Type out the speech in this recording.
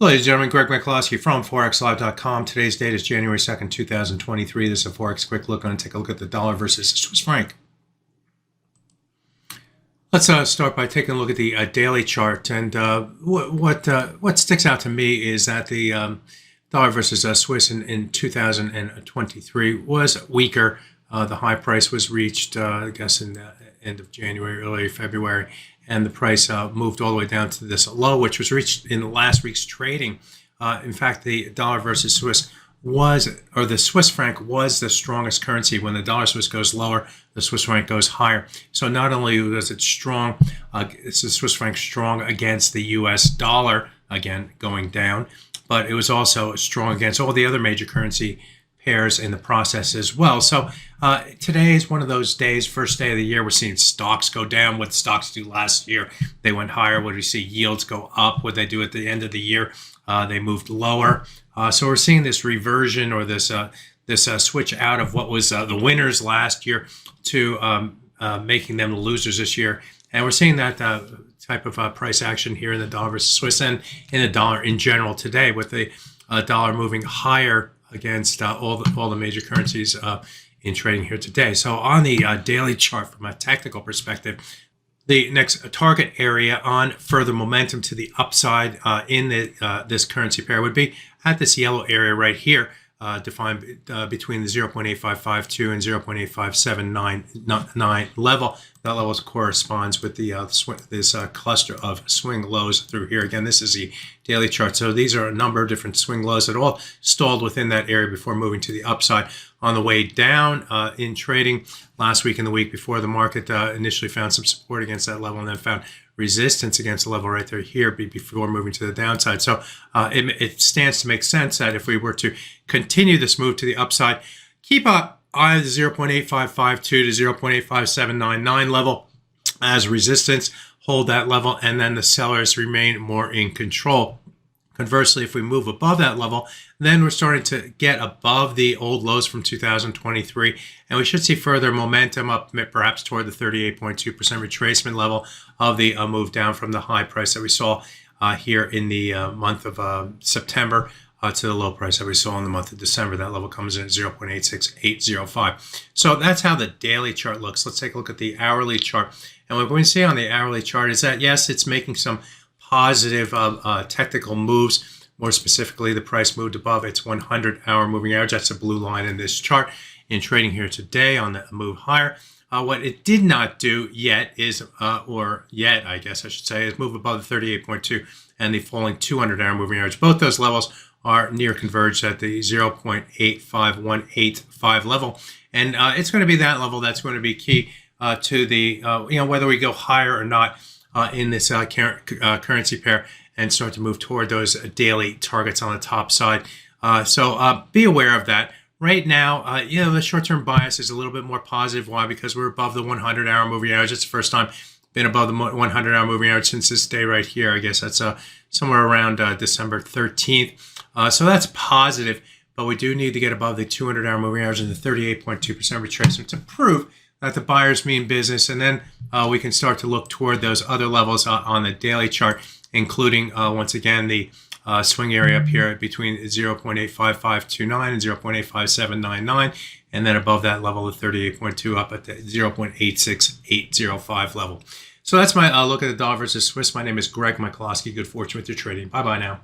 Ladies and gentlemen, Greg McCloskey from ForexLive.com. Today's date is January 2nd, 2023. This is a Forex Quick Look. I'm going to take a look at the dollar versus the Swiss franc. Let's start by taking a look at the daily chart. And what sticks out to me is that the dollar versus Swiss in 2023 was weaker. The high price was reached, I guess, in the end of January, early February. And the price moved all the way down to this low, which was reached in last week's trading. In fact, the dollar versus Swiss the Swiss franc was the strongest currency. When the dollar Swiss goes lower, the Swiss franc goes higher. So not only was it strong, it's the Swiss franc strong against the US dollar, again, going down, but it was also strong against all the other major currency pairs in the process as well. So today is one of those days, first day of the year, we're seeing stocks go down. What did stocks do last year? They went higher. What do we see? Yields go up. What did they do at the end of the year? They moved lower. So we're seeing this reversion or this switch out of what was the winners last year to making them the losers this year. And we're seeing that type of price action here in the dollar versus Swiss and in the dollar in general today, with the dollar moving higher against all the major currencies in trading here today. So on the daily chart, from a technical perspective, the next target area on further momentum to the upside in this currency pair would be at this yellow area right here, defined between the 0.8552 and 0.85799 level. That level corresponds with the this cluster of swing lows through here. Again, this is the daily chart. So these are a number of different swing lows that all stalled within that area before moving to the upside. On the way down in trading last week and the week before, the market initially found some support against that level and then found resistance against the level right there here before moving to the downside. So it stands to make sense that if we were to continue this move to the upside, keep up either the 0.8552 to 0.85799 level as resistance, hold that level, and then the sellers remain more in control. Conversely, if we move above that level, then we're starting to get above the old lows from 2023, and we should see further momentum up perhaps toward the 38.2% retracement level of the move down from the high price that we saw here in the month of September to the low price that we saw in the month of December. That level comes in at 0.86805. So that's how the daily chart looks. Let's take a look at the hourly chart. And what we see on the hourly chart is that, yes, it's making some positive technical moves. More specifically, the price moved above its 100-hour moving average. That's a blue line in this chart in trading here today on the move higher. What it did not do yet is, I guess I should say, is move above the 38.2 and the falling 200-hour moving average. Both those levels are near converged at the 0.85185 level. And it's going to be that level that's going to be key to the, whether we go higher or not in this currency pair and start to move toward those daily targets on the top side. So be aware of that. Right now, the short-term bias is a little bit more positive. Why? Because we're above the 100-hour moving average. It's the first time been above the 100-hour moving average since this day right here. I guess that's somewhere around December 13th. So that's positive, but we do need to get above the 200-hour moving average and the 38.2% retracement to prove that the buyers mean business. And then we can start to look toward those other levels on the daily chart, including, once again, the swing area up here between 0.85529 and 0.85799, and then above that level of 38.2 up at the 0.86805 level. So that's my look at the dollar versus Swiss. My name is Greg McCloskey. Good fortune with your trading. Bye-bye now.